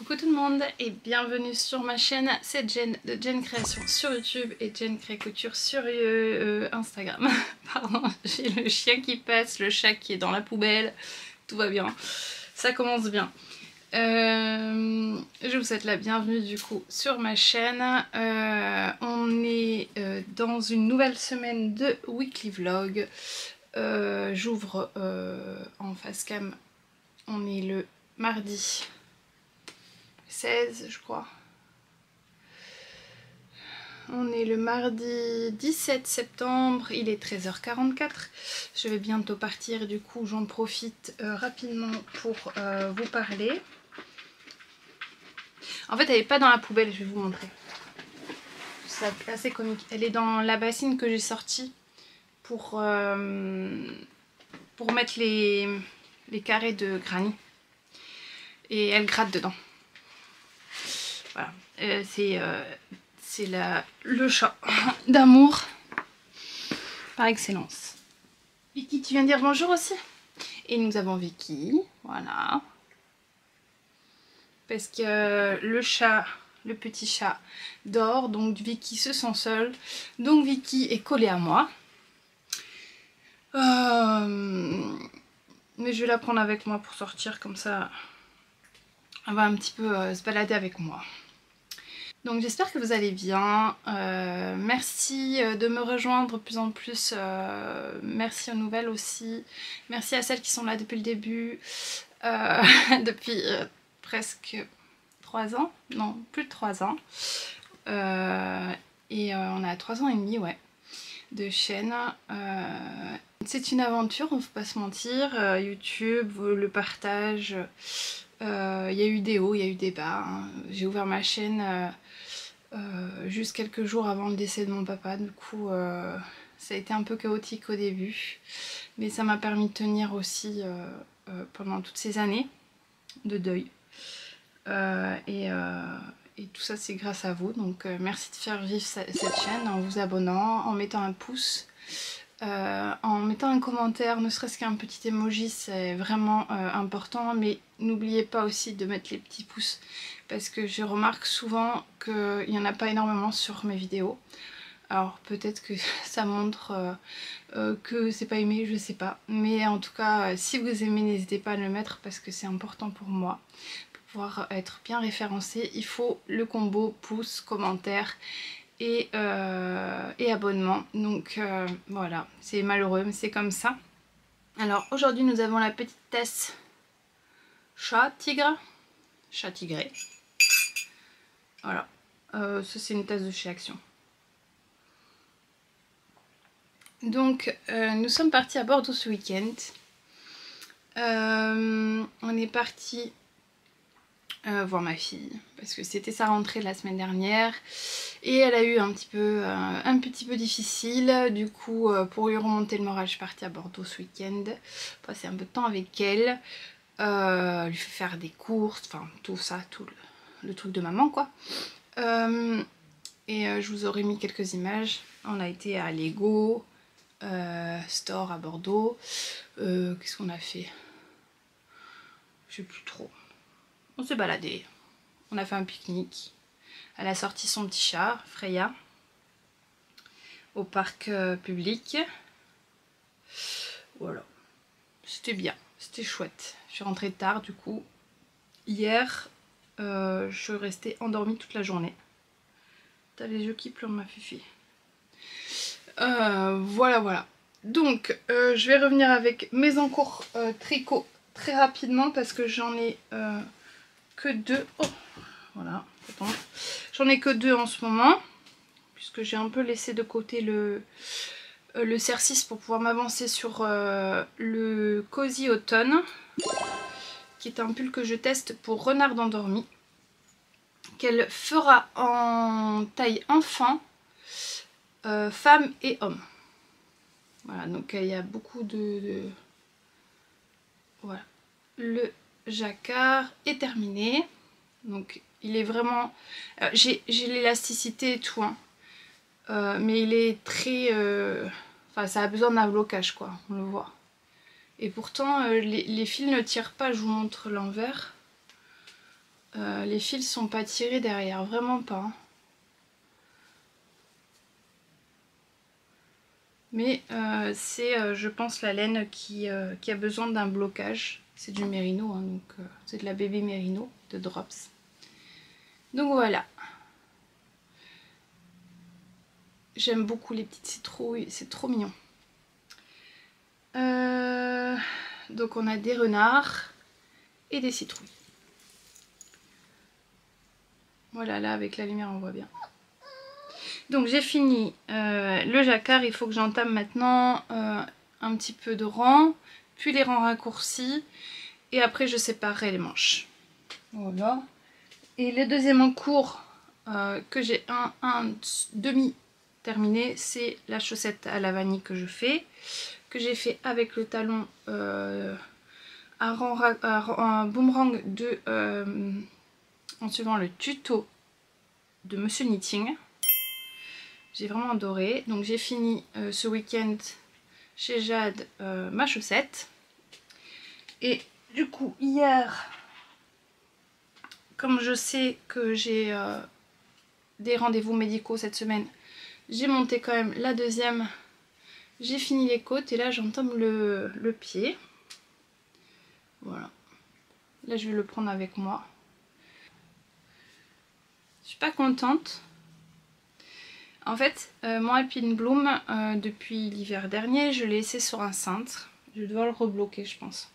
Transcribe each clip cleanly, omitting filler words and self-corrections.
Coucou tout le monde et bienvenue sur ma chaîne, c'est Jen de Jen Création sur YouTube et Jen Cré Couture sur Instagram. Pardon, j'ai le chien qui passe, le chat qui est dans la poubelle, tout va bien, ça commence bien. Je vous souhaite la bienvenue du coup sur ma chaîne. On est dans une nouvelle semaine de weekly vlog. J'ouvre en face cam, on est le mardi 16 je crois. On est le mardi 17 septembre, il est 13h44. Je vais bientôt partir, du coup j'en profite rapidement pour vous parler. En fait elle n'est pas dans la poubelle, je vais vous montrer. C'est assez comique. Elle est dans la bassine que j'ai sortie pour mettre les carrés de granit. Et elle gratte dedans. Voilà, c'est le chat d'amour par excellence. Vicky, tu viens dire bonjour aussi? Et nous avons Vicky, voilà. Parce que le chat, le petit chat dort, donc Vicky se sent seule. Donc Vicky est collée à moi. Mais je vais la prendre avec moi pour sortir, comme ça elle va un petit peu se balader avec moi. Donc j'espère que vous allez bien, merci de me rejoindre de plus en plus, merci aux nouvelles aussi, merci à celles qui sont là depuis le début, depuis presque 3 ans, non plus de 3 ans, et on a 3 ans et demi, ouais, de chaîne. C'est une aventure, on ne faut pas se mentir, YouTube, le partage, il y a eu des hauts, il y a eu des bas, hein. J'ai ouvert ma chaîne juste quelques jours avant le décès de mon papa, du coup ça a été un peu chaotique au début, mais ça m'a permis de tenir aussi pendant toutes ces années de deuil, et tout ça c'est grâce à vous, donc merci de faire vivre cette chaîne en vous abonnant, en mettant un pouce, en mettant un commentaire, ne serait-ce qu'un petit emoji, c'est vraiment important, mais n'oubliez pas aussi de mettre les petits pouces parce que je remarque souvent qu'il n'y en a pas énormément sur mes vidéos. Alors peut-être que ça montre que c'est pas aimé, je sais pas, mais en tout cas si vous aimez n'hésitez pas à le mettre parce que c'est important pour moi. Pour pouvoir être bien référencé, il faut le combo pouce, commentaire et abonnement, donc voilà, c'est malheureux mais c'est comme ça. Alors aujourd'hui nous avons la petite tasse chat tigré, voilà, ça c'est une tasse de chez Action. Donc nous sommes partis à Bordeaux ce week-end, on est parti voir ma fille parce que c'était sa rentrée la semaine dernière et elle a eu un petit peu difficile, du coup pour lui remonter le moral je suis partie à Bordeaux ce week-end, passer un peu de temps avec elle, lui faire des courses, enfin tout ça, tout le truc de maman quoi, et je vous aurais mis quelques images. On a été à Lego Store à Bordeaux, qu'est-ce qu'on a fait, je sais plus trop. On s'est baladé, on a fait un pique-nique, elle a sorti son petit chat, Freya, au parc public. Voilà, c'était bien, c'était chouette. Je suis rentrée tard du coup. Hier, je suis restée endormie toute la journée. T'as les yeux qui pleurent ma fifi. Voilà. Donc, je vais revenir avec mes encours tricot très rapidement parce que j'en ai que 2. Oh, voilà, attends. J'en ai que 2 en ce moment puisque j'ai un peu laissé de côté le CR6 pour pouvoir m'avancer sur le Cozy Automne, qui est un pull que je teste pour renard endormi, qu'elle fera en taille enfant, femme et homme. Voilà, donc il y a beaucoup de... Voilà, le jacquard est terminé. Donc il est vraiment... j'ai l'élasticité et tout, hein. Mais il est très... Enfin ça a besoin d'un blocage quoi, on le voit. Et pourtant les fils ne tirent pas, je vous montre l'envers. Les fils sont pas tirés derrière, vraiment pas. Mais c'est, je pense, la laine qui a besoin d'un blocage. C'est du mérino, hein, donc c'est de la bébé mérino de Drops. Donc voilà. J'aime beaucoup les petites citrouilles, c'est trop mignon. Donc on a des renards et des citrouilles. Voilà, là avec la lumière on voit bien. Donc j'ai fini le jacquard, il faut que j'entame maintenant un petit peu de rang, puis les rangs raccourcis, et après je séparerai les manches. Voilà. Et le deuxième en cours que j'ai un demi terminé, c'est la chaussette à la vanille que je fais, que j'ai fait avec le talon un boomerang de en suivant le tuto de Monsieur Knitting. J'ai vraiment adoré. Donc j'ai fini ce week-end chez Jade ma chaussette. Et du coup hier, comme je sais que j'ai des rendez-vous médicaux cette semaine, j'ai monté quand même la deuxième. J'ai fini les côtes et là j'entame le pied. Voilà. Là je vais le prendre avec moi. Je suis pas contente. En fait, mon Alpine Bloom, depuis l'hiver dernier, je l'ai laissé sur un cintre. Je dois le rebloquer, je pense.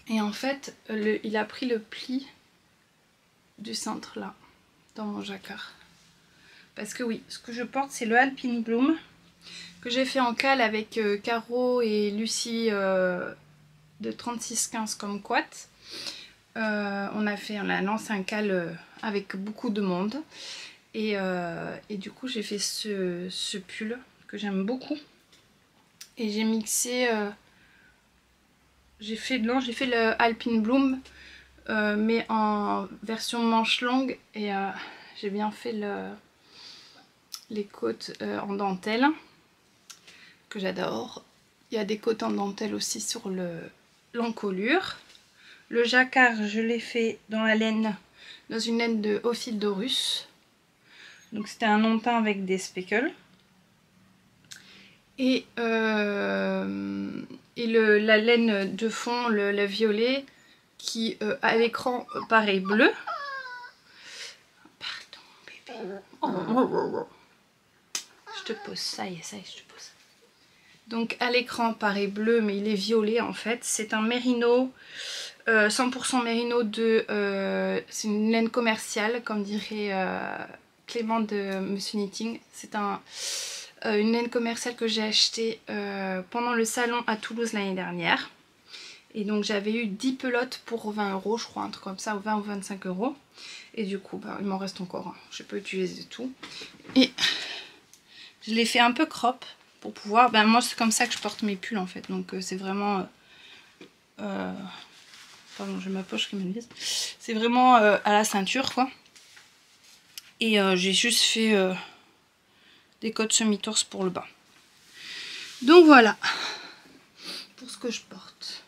Et en fait, il a pris le pli du cintre là, dans mon jacquard. Parce que oui, ce que je porte, c'est le Alpine Bloom, que j'ai fait en cale avec Caro et Lucie de 3615 comme quat. On a lancé un cale avec beaucoup de monde. Et du coup j'ai fait ce pull que j'aime beaucoup. Et j'ai mixé... j'ai fait le Alpine Bloom mais en version manche longue. Et j'ai bien fait les côtes en dentelle que j'adore. Il y a des côtes en dentelle aussi sur l'encolure. Le jacquard je l'ai fait dans dans une laine de Ophildorus. Donc c'était un non-teint avec des speckles. Et la laine de fond, le violet, qui à l'écran paraît bleu. Pardon bébé. Oh. Je te pose, ça y est, je te pose. Donc à l'écran paraît bleu mais il est violet en fait. C'est un mérino, 100% mérino c'est une laine commerciale comme dirait Clément de Monsieur Knitting. C'est une laine commerciale que j'ai achetée pendant le salon à Toulouse l'année dernière. Et donc j'avais eu 10 pelotes pour 20 € je crois, un truc comme ça, ou 20 ou 25 €. Et du coup il m'en reste encore, je peux utiliser tout. Et je l'ai fait un peu crop pour pouvoir, moi c'est comme ça que je porte mes pulls en fait. Donc c'est vraiment... pardon, j'ai ma poche qui me vise. C'est vraiment à la ceinture quoi. Et j'ai juste fait des côtes semi-torse pour le bas. Donc voilà pour ce que je porte.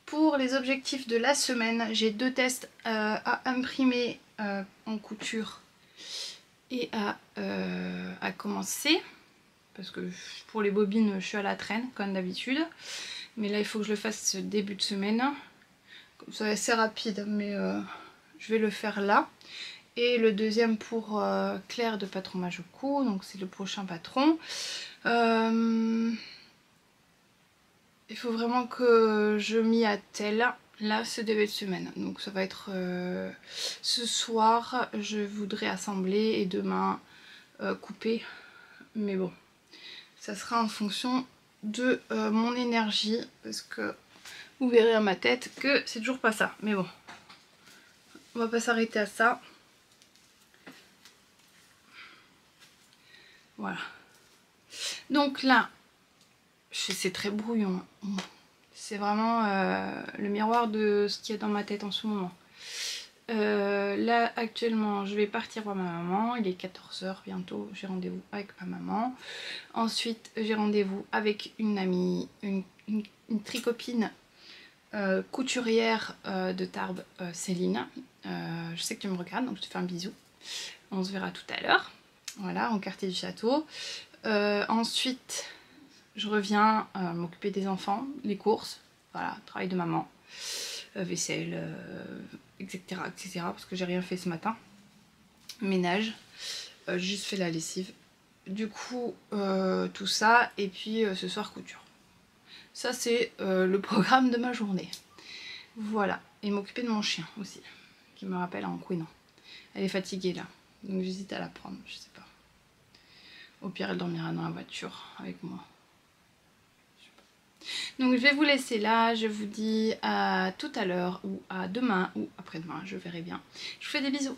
Pour les objectifs de la semaine, j'ai 2 tests à imprimer en couture et à commencer. Parce que pour les bobines, je suis à la traîne comme d'habitude. Mais là, il faut que je le fasse ce début de semaine. Comme ça, c'est assez rapide, mais je vais le faire là. Et le deuxième pour Claire de Patron Majocou, donc c'est le prochain patron. Il faut vraiment que je m'y attelle là ce début de semaine. Donc ça va être ce soir, je voudrais assembler et demain couper. Mais bon, ça sera en fonction de mon énergie parce que vous verrez à ma tête que c'est toujours pas ça. Mais bon, on va pas s'arrêter à ça. Voilà. Donc là, c'est très brouillon. C'est vraiment le miroir de ce qu'il y a dans ma tête en ce moment. Là actuellement je vais partir voir ma maman, il est 14 h bientôt, j'ai rendez-vous avec ma maman. Ensuite j'ai rendez-vous avec une amie, une tricopine couturière de Tarbes, Céline. Je sais que tu me regardes donc je te fais un bisou. On se verra tout à l'heure, voilà, en quartier du château. Ensuite je reviens m'occuper des enfants, les courses, voilà, travail de maman, vaisselle, etc., etc. parce que j'ai rien fait ce matin. Ménage, j'ai juste fait la lessive. Du coup, tout ça, et puis ce soir couture. Ça c'est le programme de ma journée. Voilà, et m'occuper de mon chien aussi, qui me rappelle en couinant. Elle est fatiguée là, donc j'hésite à la prendre, je sais pas. Au pire elle dormira dans la voiture avec moi. Donc je vais vous laisser là, je vous dis à tout à l'heure ou à demain ou après-demain, je verrai bien. Je vous fais des bisous.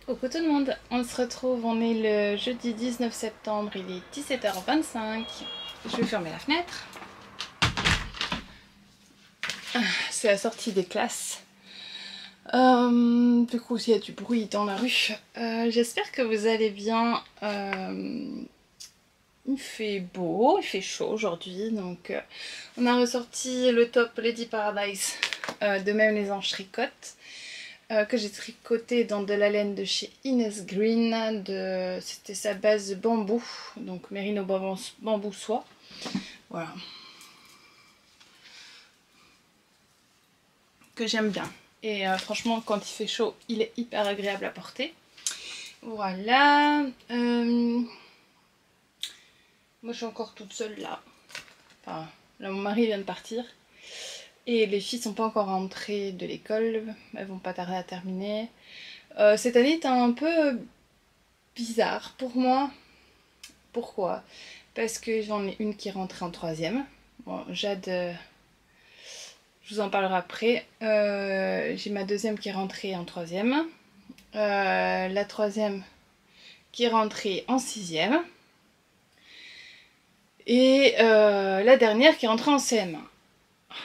Coucou tout le monde, on se retrouve, on est le jeudi 19 septembre, il est 17 h 25. Je vais fermer la fenêtre. C'est la sortie des classes. Du coup, il y a du bruit dans la rue. J'espère que vous allez bien. Il fait beau, il fait chaud aujourd'hui. Donc, on a ressorti le top Lady Paradise de Même les Anges Tricotent. Que j'ai tricoté dans de la laine de chez Inès Green. C'était sa base bambou. Donc, Merino bambou soie. Voilà. Que j'aime bien. Et franchement, quand il fait chaud, il est hyper agréable à porter. Voilà. Moi, je suis encore toute seule là. Enfin, là, mon mari vient de partir. Et les filles sont pas encore rentrées de l'école. Elles vont pas tarder à terminer. Cette année est un peu bizarre pour moi. Pourquoi? Parce que j'en ai une qui est rentrée en 3e. Bon, Jade... je vous en parlerai après. J'ai ma deuxième qui est rentrée en 3e. La 3e qui est rentrée en 6e. Et la dernière qui est rentrée en CM1.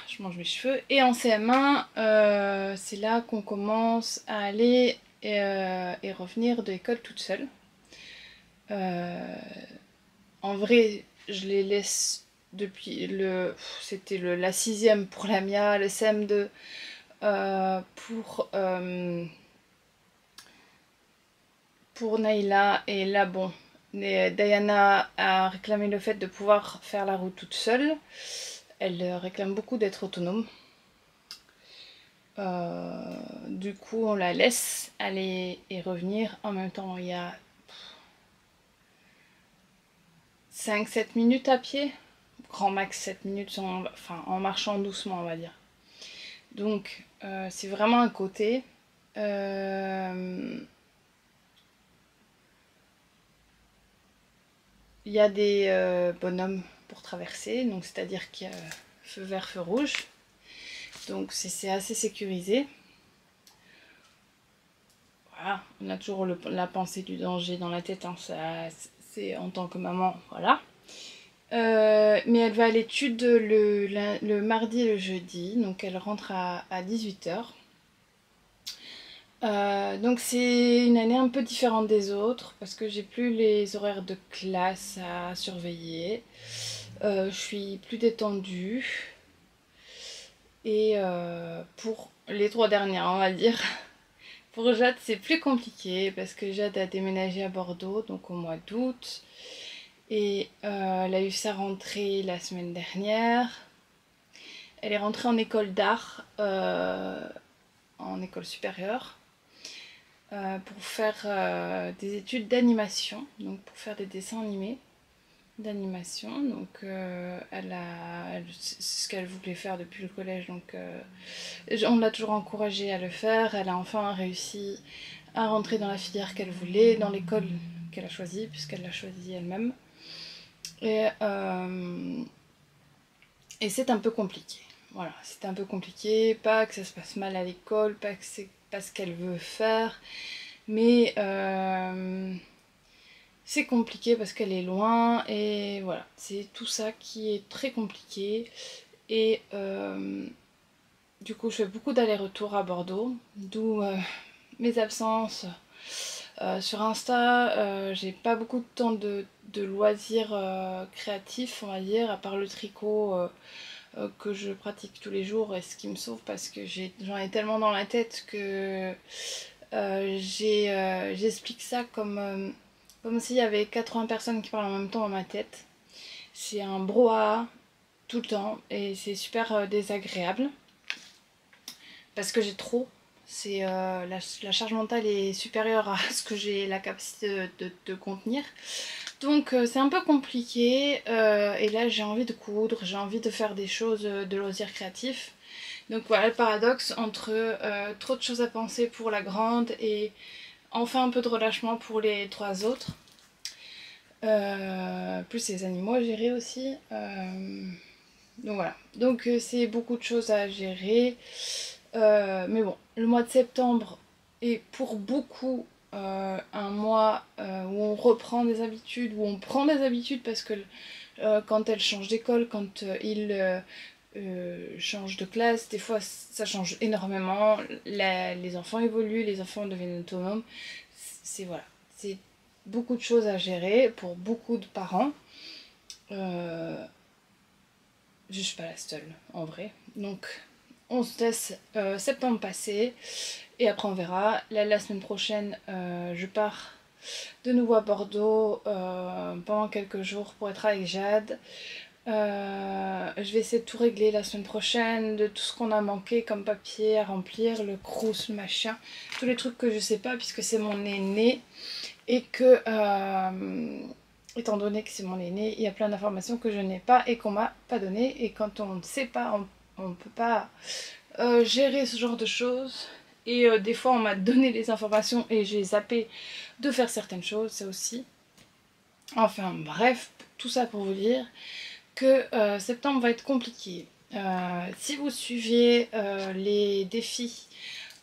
Je mange mes cheveux. Et en CM1, c'est là qu'on commence à aller et revenir de l'école toute seule. En vrai, je les laisse depuis c'était la 6e pour Lamia, le CM2 pour Naïla. Et là, bon, Diana a réclamé le fait de pouvoir faire la route toute seule. Elle réclame beaucoup d'être autonome. Du coup, on la laisse aller et revenir. En même temps, il y a 5-7 minutes à pied. Grand max 7 minutes en marchant doucement, on va dire. Donc, c'est vraiment un côté. Il y a des bonhommes pour traverser, donc c'est-à-dire qu'il y a feu vert, feu rouge. Donc c'est assez sécurisé. Voilà, on a toujours la pensée du danger dans la tête, hein, c'est en tant que maman, voilà. Mais elle va à l'étude le mardi et le jeudi, donc elle rentre à 18h. Donc c'est une année un peu différente des autres parce que j'ai plus les horaires de classe à surveiller. Je suis plus détendue. Et pour les 3 dernières, on va dire, pour Jade c'est plus compliqué parce que Jade a déménagé à Bordeaux donc au mois d'août. Et elle a eu sa rentrée la semaine dernière. Elle est rentrée en école d'art, en école supérieure. Pour faire des études d'animation, donc pour faire des dessins animés d'animation. Donc c'est ce qu'elle voulait faire depuis le collège, donc on l'a toujours encouragée à le faire. Elle a enfin réussi à rentrer dans la filière qu'elle voulait, dans l'école qu'elle a choisie, puisqu'elle l'a choisie elle-même. Et c'est un peu compliqué. Voilà, c'est un peu compliqué. Pas que ça se passe mal à l'école, pas que c'est pas ce qu'elle veut faire, mais c'est compliqué parce qu'elle est loin et voilà, c'est tout ça qui est très compliqué. Et du coup, je fais beaucoup d'allers-retours à Bordeaux, d'où mes absences. Sur Insta, j'ai pas beaucoup de temps de loisirs créatifs, on va dire, à part le tricot que je pratique tous les jours et ce qui me sauve parce que j'en ai tellement dans la tête que j'explique ça comme s'il y avait 80 personnes qui parlent en même temps dans ma tête. C'est un brouhaha tout le temps et c'est super désagréable parce que j'ai trop. La charge mentale est supérieure à ce que j'ai la capacité de contenir. Donc c'est un peu compliqué et là j'ai envie de coudre, j'ai envie de faire des choses de loisirs créatifs. Donc voilà le paradoxe entre trop de choses à penser pour la grande et enfin un peu de relâchement pour les 3 autres. Plus les animaux à gérer aussi. Donc voilà, donc c'est beaucoup de choses à gérer. Mais bon, le mois de septembre est pour beaucoup un mois où on reprend des habitudes, où on prend des habitudes parce que quand elle change d'école, quand il change de classe, des fois ça change énormément. Les enfants évoluent, les enfants deviennent autonomes. Voilà, c'est beaucoup de choses à gérer pour beaucoup de parents. Je suis pas la seule en vrai. Donc on se laisse septembre passer et après on verra. Là, la semaine prochaine, je pars de nouveau à Bordeaux pendant quelques jours pour être avec Jade. Je vais essayer de tout régler la semaine prochaine, de tout ce qu'on a manqué comme papier à remplir, le crous, le machin, tous les trucs que je sais pas puisque c'est mon aîné et que étant donné que c'est mon aîné, il y a plein d'informations que je n'ai pas et qu'on m'a pas données et quand on ne sait pas, on ne peut pas gérer ce genre de choses. Et des fois on m'a donné les informations et j'ai zappé de faire certaines choses, ça aussi. Enfin bref, tout ça pour vous dire que septembre va être compliqué. Si vous suiviez les défis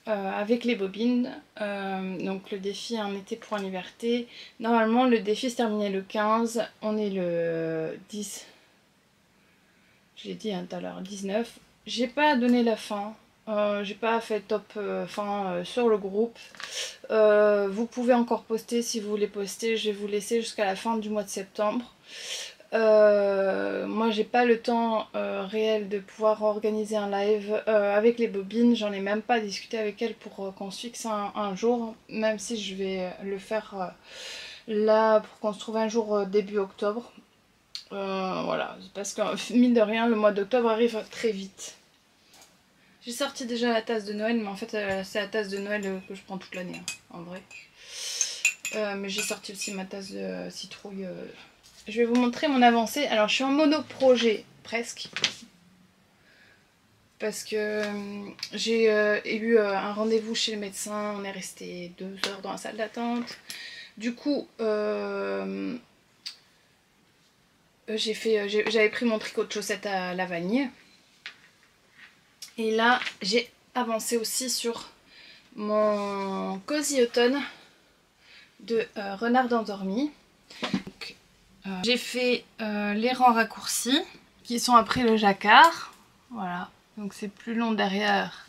avec les bobines, donc le défi Un été pour une liberté, normalement le défi se terminait le 15, on est le 10, je l'ai dit tout à l'heure, 19. J'ai pas donné la fin, j'ai pas fait top fin sur le groupe. Vous pouvez encore poster si vous voulez poster, je vais vous laisser jusqu'à la fin du mois de septembre. Moi j'ai pas le temps réel de pouvoir organiser un live avec les bobines, j'en ai même pas discuté avec elles pour qu'on se fixe un jour, même si je vais le faire là pour qu'on se trouve un jour début octobre. Voilà, parce que mine de rien le mois d'octobre arrive très vite. J'ai sorti déjà la tasse de Noël, mais en fait c'est la tasse de Noël que je prends toute l'année, hein, en vrai. Mais j'ai sorti aussi ma tasse de citrouille. Je vais vous montrer mon avancée. Alors je suis en monoprojet, presque. Parce que j'ai eu un rendez-vous chez le médecin. On est resté 2 heures dans la salle d'attente. Du coup, j'avais pris mon tricot de chaussettes à la vanille. Et là, j'ai avancé aussi sur mon cosy automne de Renard endormi. J'ai fait les rangs raccourcis qui sont après le jacquard. Voilà, donc c'est plus long derrière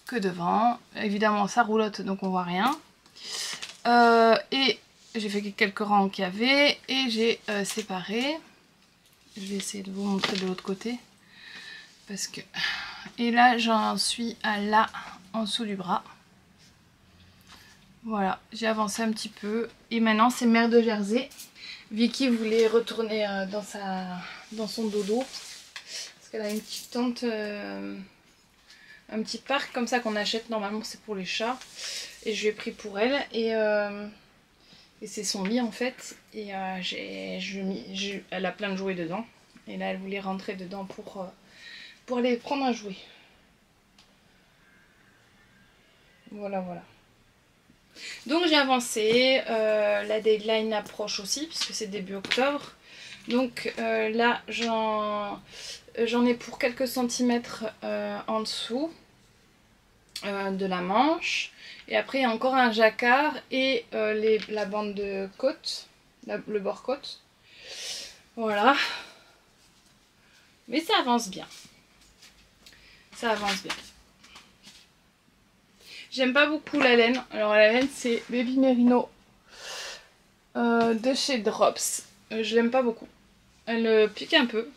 que devant. Évidemment, ça roulotte donc on voit rien. Et j'ai fait quelques rangs en cavé et j'ai séparé. Je vais essayer de vous montrer de l'autre côté. Parce que... Et là, j'en suis à là, en dessous du bras. Voilà, j'ai avancé un petit peu. Et maintenant, c'est Mère de Jersey. Vicky voulait retourner dans son dodo. Parce qu'elle a une petite tente, un petit parc comme ça qu'on achète. Normalement, c'est pour les chats. Et je l'ai pris pour elle. Et c'est son lit en fait. Et elle a plein de jouets dedans. Et là, elle voulait rentrer dedans pour aller prendre un jouet. Voilà, voilà. Donc j'ai avancé, la deadline approche aussi puisque c'est début octobre. Donc là j'en ai pour quelques centimètres en dessous de la manche. Et après il y a encore un jacquard et la bande de côte, le bord côte. Voilà. Mais ça avance bien. Ça avance bien. J'aime pas beaucoup la laine. Alors la laine c'est Baby Merino de chez Drops. Je l'aime pas beaucoup. Elle pique un peu.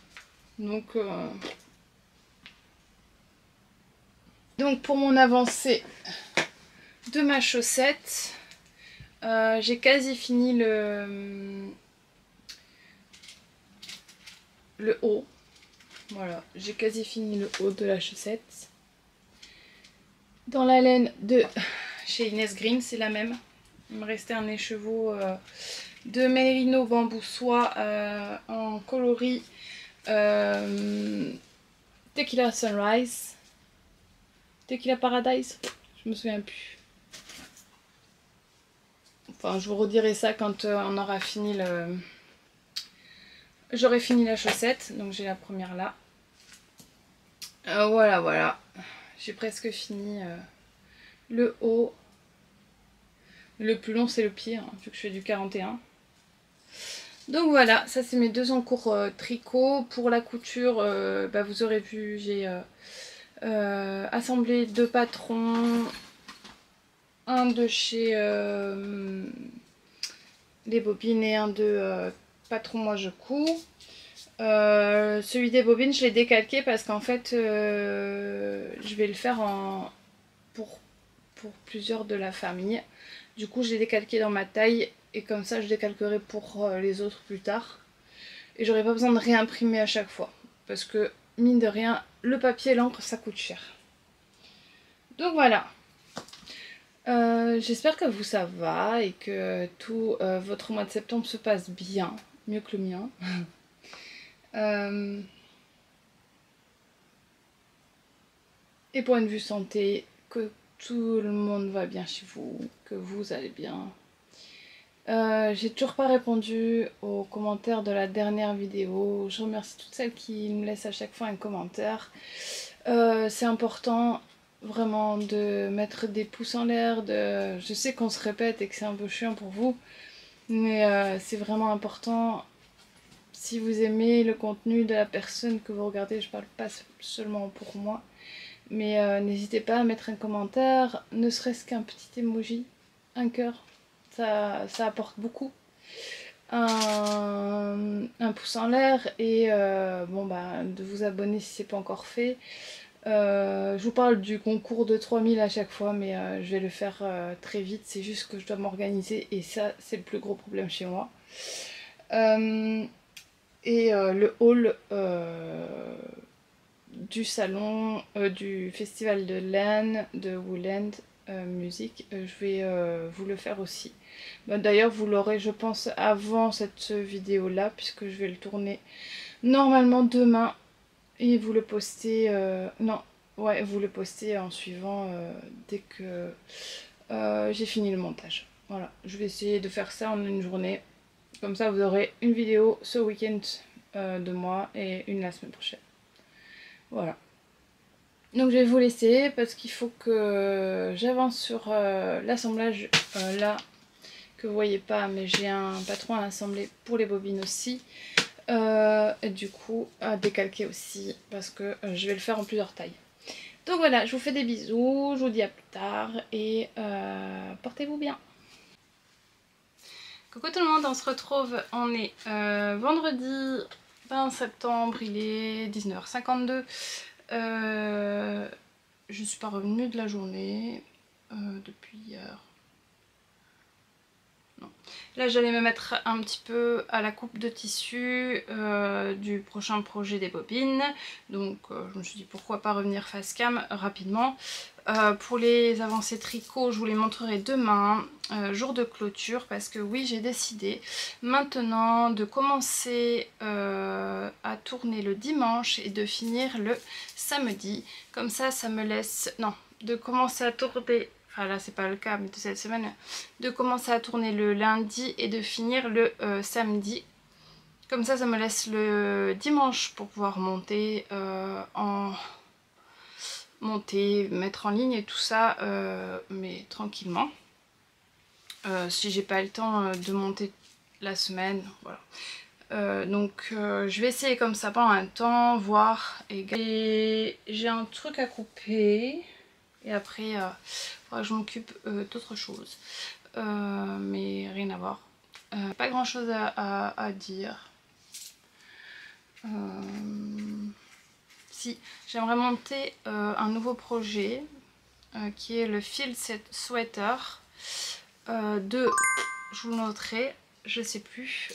Donc pour mon avancée de ma chaussette, j'ai quasi fini le haut. Voilà, j'ai quasi fini le haut de la chaussette. Dans la laine de chez Inès Green, c'est la même. Il me restait un écheveau de Merino bambou soie en coloris Tequila Sunrise. Tequila Paradise, je me souviens plus. Enfin, je vous redirai ça quand on aura fini le... J'aurai fini la chaussette, donc j'ai la première là. Voilà, voilà. J'ai presque fini le haut. Le plus long c'est le pied, hein, vu que je fais du 41. Donc voilà, ça c'est mes 2 encours tricot. Pour la couture, vous aurez vu, j'ai assemblé 2 patrons. Un de chez les bobines et un de patron moi je couds. Celui des bobines je l'ai décalqué parce qu'en fait je vais le faire pour plusieurs de la famille. Du coup je l'ai décalqué dans ma taille et comme ça je décalquerai pour les autres plus tard. Et j'aurai pas besoin de réimprimer à chaque fois. Parce que mine de rien, le papier et l'encre ça coûte cher. Donc voilà. J'espère que vous ça va et que tout votre mois de septembre se passe bien, mieux que le mien. Et point de vue santé, que tout le monde va bien chez vous, que vous allez bien. J'ai toujours pas répondu aux commentaires de la dernière vidéo. Je remercie toutes celles qui me laissent à chaque fois un commentaire. C'est important vraiment de mettre des pouces en l'air. Je sais qu'on se répète et que c'est un peu chiant pour vous, mais c'est vraiment important. Si vous aimez le contenu de la personne que vous regardez, je parle pas seulement pour moi, mais n'hésitez pas à mettre un commentaire, ne serait-ce qu'un petit emoji, un cœur, ça apporte beaucoup. Un pouce en l'air et de vous abonner si c'est pas encore fait. Je vous parle du concours de 3000 à chaque fois, mais je vais le faire très vite, c'est juste que je dois m'organiser et ça c'est le plus gros problème chez moi. Le haul, du salon, du festival de LAN, de Woodland Music. Je vais vous le faire aussi. Bah, d'ailleurs vous l'aurez je pense avant cette vidéo là, puisque je vais le tourner normalement demain. Et vous le postez, non, ouais, vous le postez en suivant dès que j'ai fini le montage. Voilà, je vais essayer de faire ça en une journée. Comme ça, vous aurez une vidéo ce week-end de moi et une la semaine prochaine. Voilà. Donc je vais vous laisser parce qu'il faut que j'avance sur l'assemblage là, que vous voyez pas, mais j'ai un patron à assembler pour les bobines aussi. Et du coup à décalquer aussi parce que je vais le faire en plusieurs tailles. Donc voilà, je vous fais des bisous, je vous dis à plus tard et portez-vous bien. Coucou tout le monde, on se retrouve, on est vendredi 20 septembre, il est 19h52. Je suis pas revenue de la journée depuis hier. Non. Là j'allais me mettre un petit peu à la coupe de tissu du prochain projet des bobines. Donc je me suis dit pourquoi pas revenir face cam rapidement. Pour les avancées tricot, je vous les montrerai demain, jour de clôture, parce que oui j'ai décidé maintenant de commencer à tourner le dimanche et de finir le samedi. Comme ça me laisse... Non, de commencer à tourner... Enfin là c'est pas le cas mais de cette semaine, de commencer à tourner le lundi et de finir le samedi. Comme ça me laisse le dimanche pour pouvoir monter mettre en ligne et tout ça, mais tranquillement. Si j'ai pas le temps de monter la semaine, voilà. Donc je vais essayer comme ça pendant un temps, voir. Et j'ai un truc à couper. Et après, il faudra que je m'occupe d'autre chose. Mais rien à voir. Pas grand chose à dire. Si, j'aimerais monter un nouveau projet qui est le Field Sweater je vous le noterai, je sais plus,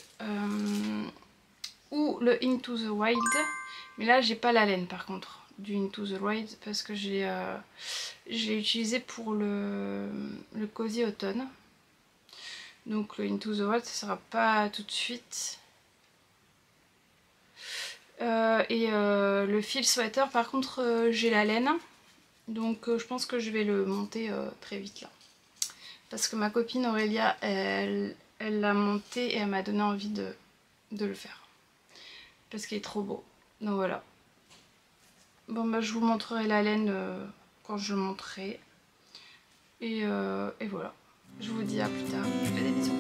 ou le Into the Wild. Mais là, j'ai pas la laine par contre du Into the Wild parce que je l'ai utilisé pour le Cozy Automne. Donc le Into the Wild, ça sera pas tout de suite. Le Field Sweater, par contre, j'ai la laine. Donc je pense que je vais le monter très vite là. Parce que ma copine Aurélia, elle l'a monté et elle m'a donné envie de le faire. Parce qu'il est trop beau. Donc voilà. Bon bah je vous montrerai la laine quand je le monterai. Et voilà. Je vous dis à plus tard. Je vous fais des bisous.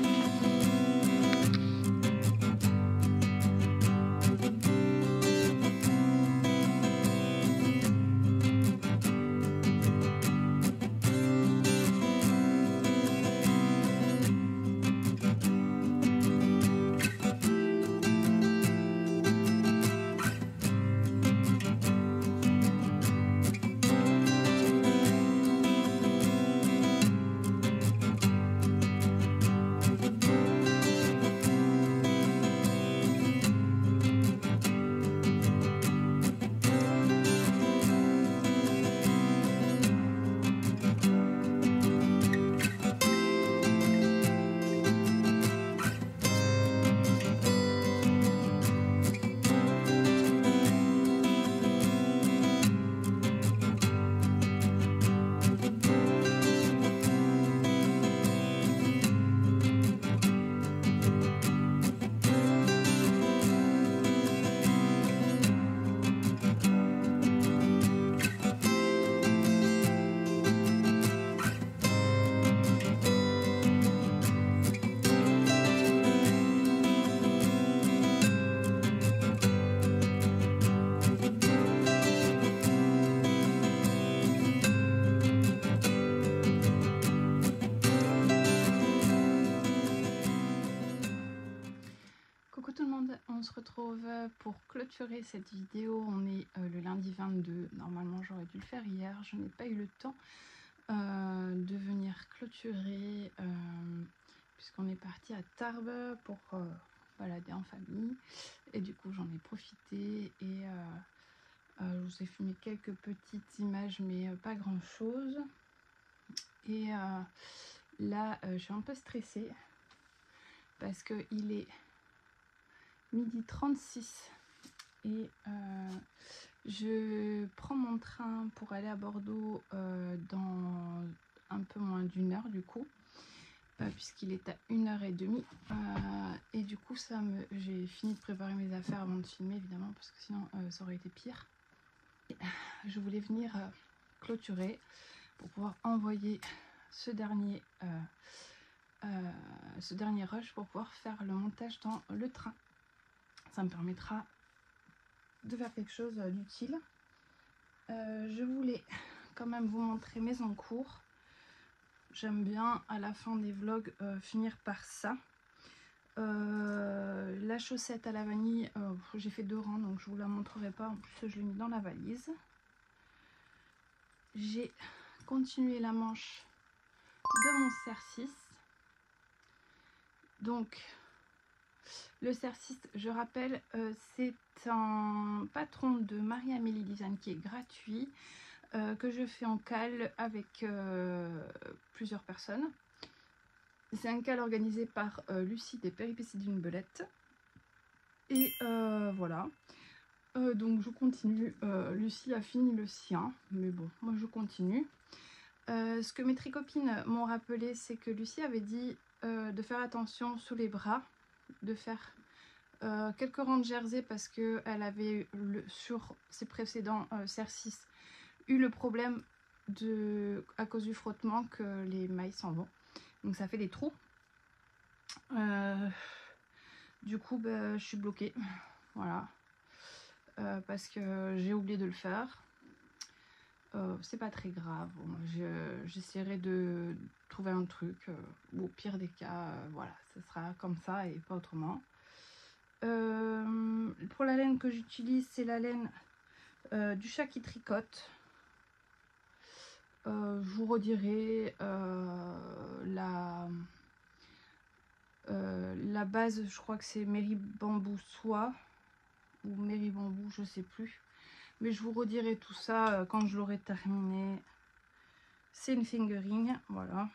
On se retrouve pour clôturer cette vidéo. On est le lundi 22. Normalement j'aurais dû le faire hier, je n'ai pas eu le temps de venir clôturer puisqu'on est parti à Tarbes pour balader en famille et du coup j'en ai profité et Je vous ai filmé quelques petites images, mais pas grand chose. Et là, je suis un peu stressée parce qu'il est 12h36 et je prends mon train pour aller à Bordeaux dans un peu moins d'une heure du coup, puisqu'il est à 1h30. Et du coup, j'ai fini de préparer mes affaires avant de filmer évidemment, parce que sinon ça aurait été pire. Et je voulais venir clôturer pour pouvoir envoyer ce dernier rush pour pouvoir faire le montage dans le train. Ça me permettra de faire quelque chose d'utile. Je voulais quand même vous montrer mes encours. J'aime bien à la fin des vlogs finir par ça. La chaussette à la vanille, j'ai fait 2 rangs donc je vous la montrerai pas. En plus je l'ai mis dans la valise. J'ai continué la manche de mon CR6. Donc le CR6, je rappelle, c'est un patron de Marie-Amélie Design qui est gratuit, que je fais en cale avec plusieurs personnes. C'est un cale organisé par Lucie des Péripéties d'une Belette. Et voilà. Donc je continue. Lucie a fini le sien, mais bon, moi je continue. Ce que mes tricopines m'ont rappelé, c'est que Lucie avait dit de faire attention sous les bras, de faire quelques rangs de jersey parce qu'elle avait sur ses précédents CR6 eu le problème à cause du frottement que les mailles s'en vont. Donc ça fait des trous. Du coup, je suis bloquée. Voilà. Parce que j'ai oublié de le faire. C'est pas très grave. Bon, j'essaierai de trouver un truc. Ou au pire des cas, voilà, ce sera comme ça et pas autrement. Pour la laine que j'utilise, c'est la laine du chat qui tricote. Je vous redirai la base, je crois que c'est Mairie Bambou Soie ou Mairie Bambou, je sais plus. Mais je vous redirai tout ça quand je l'aurai terminé. C'est une fingering, voilà.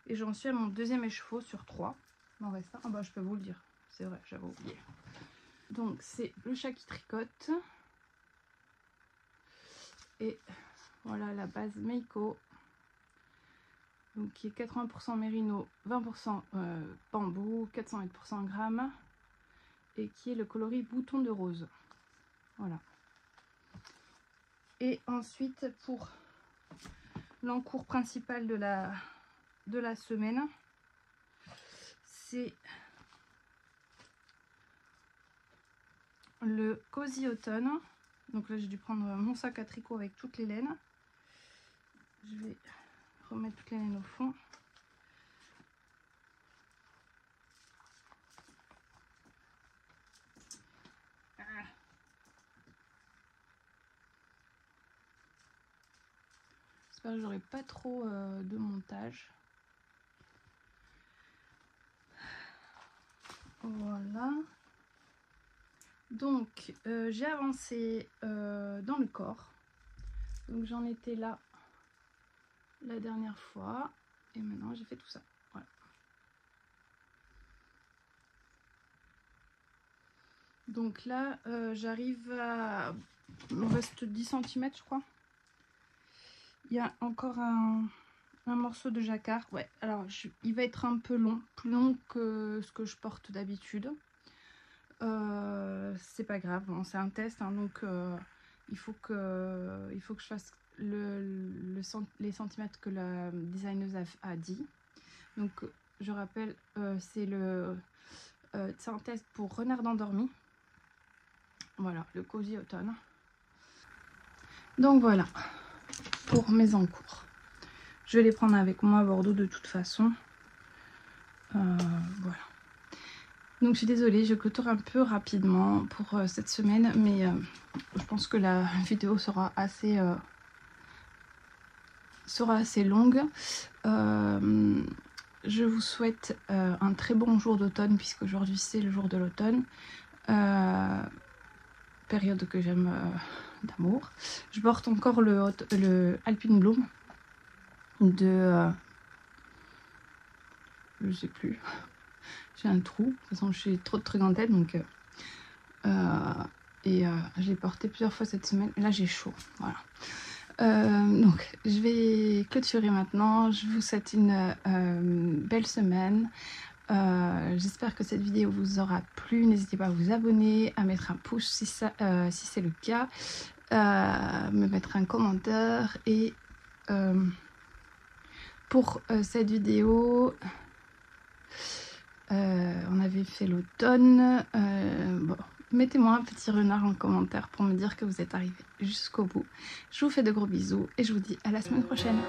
Et j'en suis à mon 2e écheveau sur 3. Il m'en reste un. Ah bah je peux vous le dire, c'est vrai, j'avais oublié. Donc c'est le chat qui tricote. Et voilà la base Meiko. Donc qui est 80% mérino, 20% bambou, 408% grammes. Et qui est le coloris bouton de rose. Voilà. Et ensuite pour l'encours principal de la semaine, c'est le Cozy Automne. Donc là j'ai dû prendre mon sac à tricot avec toutes les laines. Je vais remettre toutes les laines au fond. J'espère que j'aurai pas trop de montage. Voilà. Donc j'ai avancé dans le corps. Donc j'en étais là la dernière fois. Et maintenant j'ai fait tout ça. Voilà. Donc là j'arrive à... Il me reste 10 cm je crois. Il y a encore un morceau de jacquard. Ouais, alors il va être un peu long. Plus long que ce que je porte d'habitude. C'est pas grave, bon, c'est un test hein, donc il faut que je fasse les centimètres que la designeuse a dit. Donc je rappelle, c'est un test pour renard endormi. Voilà, le Cozy Automne. Donc voilà pour mes encours. Je vais les prendre avec moi à Bordeaux de toute façon. Voilà. Donc je suis désolée, je clôture un peu rapidement pour cette semaine, mais je pense que la vidéo sera assez longue. Je vous souhaite un très bon jour d'automne, puisque aujourd'hui c'est le jour de l'automne. période que j'aime d'amour. Je porte encore le Alpine Bloom de... je sais plus. J'ai un trou. De toute façon, j'ai trop de trucs en tête. Donc, je l'ai porté plusieurs fois cette semaine. Et là, j'ai chaud. Voilà. Donc, je vais clôturer maintenant. Je vous souhaite une belle semaine. J'espère que cette vidéo vous aura plu. N'hésitez pas à vous abonner, à mettre un pouce si c'est le cas, à me mettre un commentaire. Et pour cette vidéo, on avait fait l'automne. Bon, mettez-moi un petit renard en commentaire pour me dire que vous êtes arrivé jusqu'au bout. Je vous fais de gros bisous et je vous dis à la semaine prochaine.